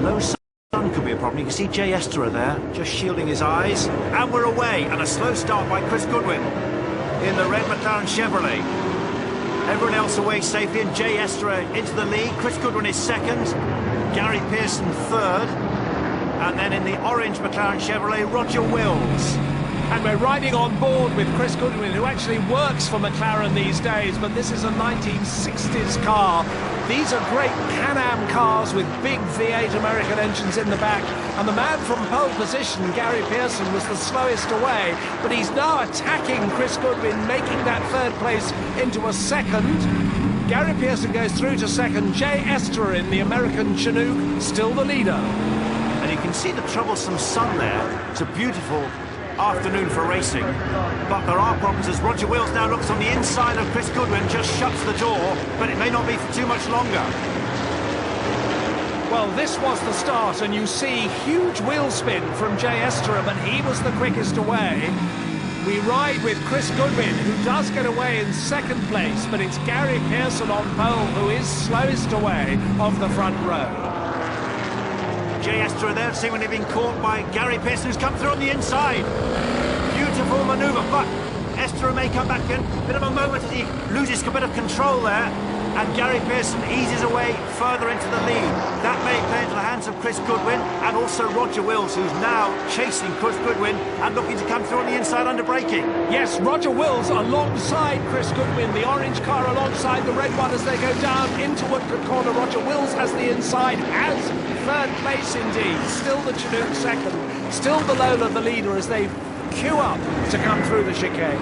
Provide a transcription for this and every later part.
low sun could be a problem. You can see Jay Estera there, just shielding his eyes. And we're away, and a slow start by Chris Goodwin in the red McLaren Chevrolet. Everyone else away safely, and Jay Estera into the lead. Chris Goodwin is second, Gary Pearson third, and then in the orange McLaren Chevrolet, Roger Wills. And we're riding on board with Chris Goodwin, who actually works for McLaren these days, but this is a 1960s car. These are great Can-Am cars with big V8 American engines in the back. And the man from pole position, Gary Pearson, was the slowest away, but he's now attacking Chris Goodwin, making that third place into a second. Gary Pearson goes through to second. Jay Estera in the American Chinook, still the leader. And you can see the troublesome sun there. It's a beautiful afternoon for racing, but there are problems as Roger Wills now looks on the inside of Chris Goodwin, just shuts the door, but it may not be for too much longer. Well, this was the start, and you see huge wheel spin from Jay Estera, but he was the quickest away. We ride with Chris Goodwin, who does get away in second place, but it's Gary Pearson on pole who is slowest away of the front row. Jay Estera there seemingly being caught by Gary Pearson, who's come through on the inside. Beautiful manoeuvre, but Estera may come back in. Bit of a moment as he loses a bit of control there, and Gary Pearson eases away further into the lead. That may play into the hands of Chris Goodwin, and also Roger Wills, who's now chasing Chris Goodwin and looking to come through on the inside under braking. Yes, Roger Wills alongside Chris Goodwin, the orange car alongside the red one as they go down into Woodcote Corner. Roger Wills has the inside, has third place indeed. Still the Chinook second, still the Lola the leader as they queue up to come through the chicane.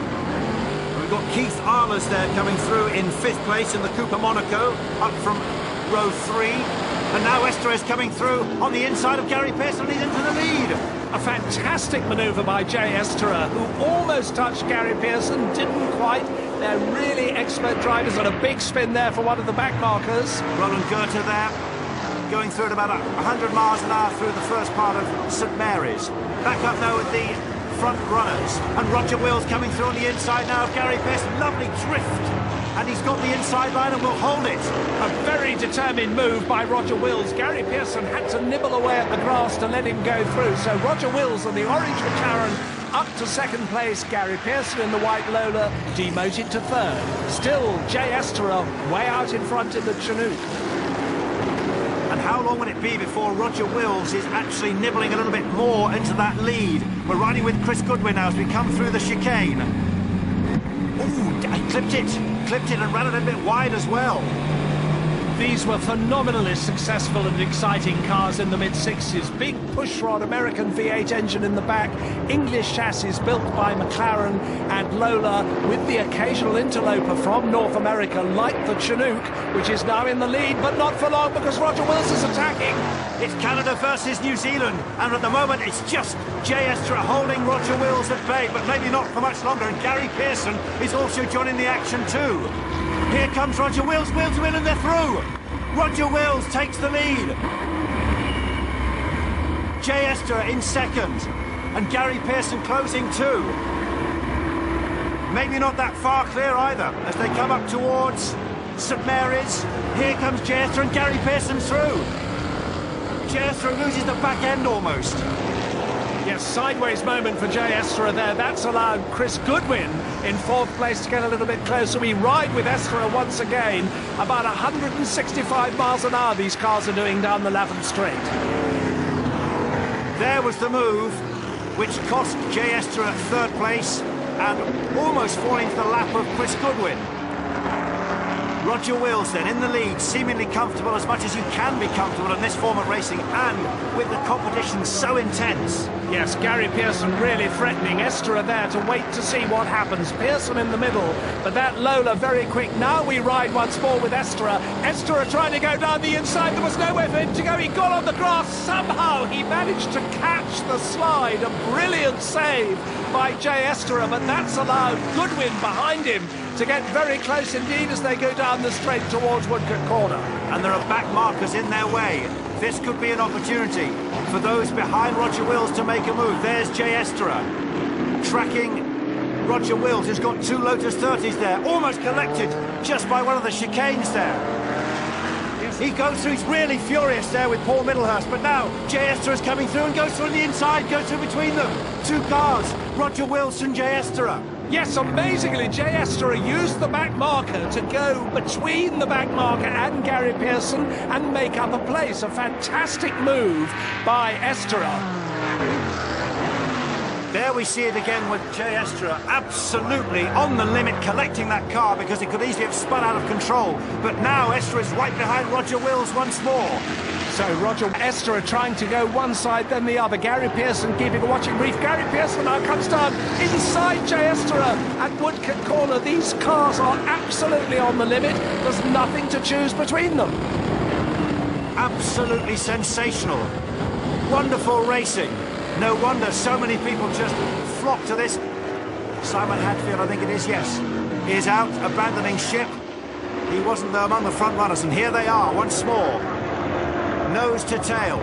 We've got Keith Arlers there coming through in fifth place in the Cooper Monaco, up from row 3. And now Estera is coming through on the inside of Gary Pearson. He's into the lead. A fantastic manoeuvre by Jay Estera, who almost touched Gary Pearson, didn't quite. They're really expert drivers, and a big spin there for one of the back markers. Roland Goethe there, going through at about 100 miles an hour through the first part of St Mary's. Back up now with the front runners, and Roger Wills coming through on the inside now of Gary Pearson. Lovely drift, and he's got the inside line and will hold it. A very determined move by Roger Wills. Gary Pearson had to nibble away at the grass to let him go through, so Roger Wills and the orange McLaren up to second place. Gary Pearson in the white Lola demoted to third. Still Jay Estera way out in front in the Chinook. And how long will it be before Roger Wills is actually nibbling a little bit more into that lead? We're riding with Chris Goodwin now as we come through the chicane. Ooh, I clipped it and ran it a bit wide as well. These were phenomenally successful and exciting cars in the mid-60s. Big pushrod American V8 engine in the back, English chassis built by McLaren and Lola, with the occasional interloper from North America, like the Chinook, which is now in the lead, but not for long because Roger Wills is attacking. It's Canada versus New Zealand, and at the moment it's just Jay Estera holding Roger Wills at bay, but maybe not for much longer, and Gary Pearson is also joining the action too. Here comes Roger Wills, Wills win and they're through. Roger Wills takes the lead. Jay Estera in second, and Gary Pearson closing too. Maybe not that far clear either, as they come up towards St Mary's. Here comes Jay Estera and Gary Pearson through. Jay Estera loses the back end almost. Yes, sideways moment for Jay Estera there. That's allowed Chris Goodwin in fourth place to get a little bit closer. We ride with Estera once again. About 165 miles an hour these cars are doing down the Lavin Straight. There was the move which cost Jay Estera third place and almost falling to the lap of Chris Goodwin. Roger Wills then in the lead, seemingly comfortable as much as you can be comfortable in this form of racing, and with the competition so intense. Yes, Gary Pearson really threatening. Estera there to wait to see what happens. Pearson in the middle, but that Lola very quick. Now we ride once more with Estera. Estera trying to go down the inside. There was nowhere for him to go. He got on the grass. Somehow he managed to catch the slide. A brilliant save by Jay Estera, but that's allowed Goodwin behind him to get very close indeed as they go down the straight towards Woodcote Corner. And there are back markers in their way. This could be an opportunity for those behind Roger Wills to make a move. There's Jay Estera tracking Roger Wills, who's got two Lotus 30s there, almost collected just by one of the chicanes there. He goes through, he's really furious there with Paul Middlehurst, but now Jay Esther is coming through and goes through on the inside, goes through between them. Two cars, Roger Wilson, Jay Esther. Yes, amazingly, Jay Esther used the back marker to go between the back marker and Gary Pearson and make up a place. A fantastic move by Esther. There we see it again with Jay Esther absolutely on the limit, collecting that car because it could easily have spun out of control. But now Esther is right behind Roger Wills once more. So Roger Esther trying to go one side then the other. Gary Pearson keeping a watching brief. Gary Pearson now comes down inside Jay Esther at Woodcote Corner. These cars are absolutely on the limit. There's nothing to choose between them. Absolutely sensational. Wonderful racing. No wonder so many people just flock to this. Simon Hadfield, I think it is, yes, is out, abandoning ship. He wasn't there among the front runners, and here they are once more. Nose to tail.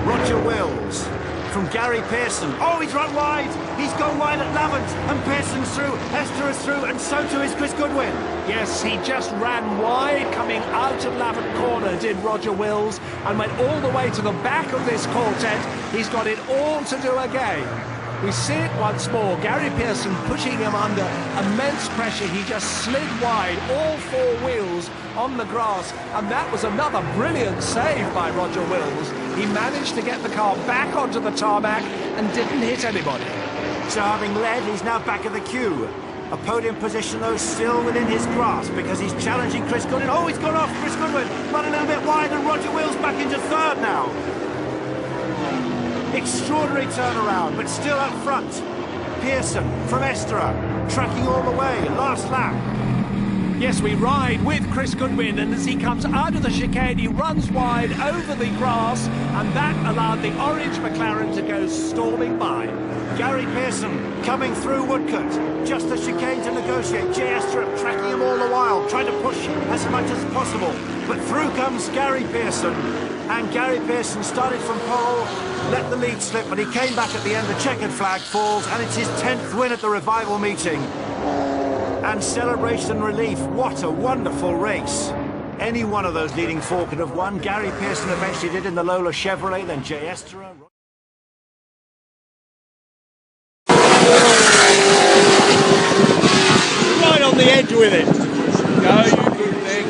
Roger Wills from Gary Pearson. Oh, he's run wide. He's gone wide at Lavant, and Pearson's through. Esther is through, and so too is Chris Goodwin. Yes, he just ran wide coming out of Lavant Corner, did Roger Wills, and went all the way to the back of this quartet. He's got it all to do again. We see it once more. Gary Pearson pushing him under immense pressure. He just slid wide, all four wheels on the grass, and that was another brilliant save by Roger Wills. He managed to get the car back onto the tarmac and didn't hit anybody. So having led, he's now back at the queue. A podium position, though, still within his grasp because he's challenging Chris Goodwin. Oh, he's gone off Chris Goodwin, run a little bit wide, and Roger Wills back into third now. Extraordinary turnaround, but still up front. Pearson from Esther, tracking all the way, last lap. Yes, we ride with Chris Goodwin, and as he comes out of the chicane, he runs wide over the grass, and that allowed the orange McLaren to go storming by. Gary Pearson coming through Woodcote, just the chicane to negotiate. Jay Esther tracking him all the while, trying to push as much as possible. But through comes Gary Pearson, and Gary Pearson started from pole, let the lead slip, but he came back at the end. The checkered flag falls, and it's his 10th win at the Revival meeting. And celebration and relief. What a wonderful race. Any one of those leading four could have won. Gary Pearson eventually did in the Lola Chevrolet, then Jay Esther. Right on the edge with it. Go, you good thing.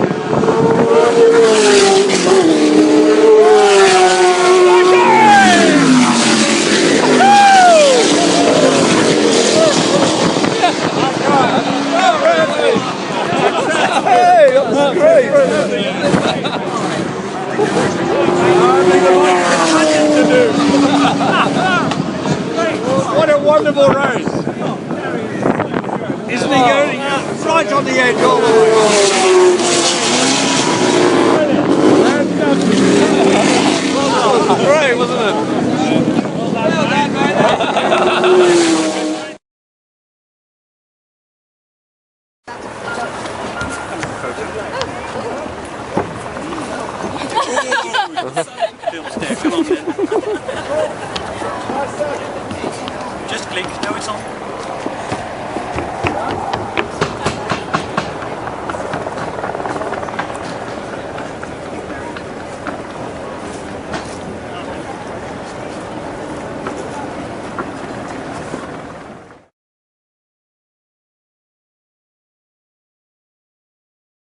What a wonderful race! Isn't he going right on the edge all the way? Great, wasn't it? Well done, mate. Bill's there, come on then. Just click, now it's on.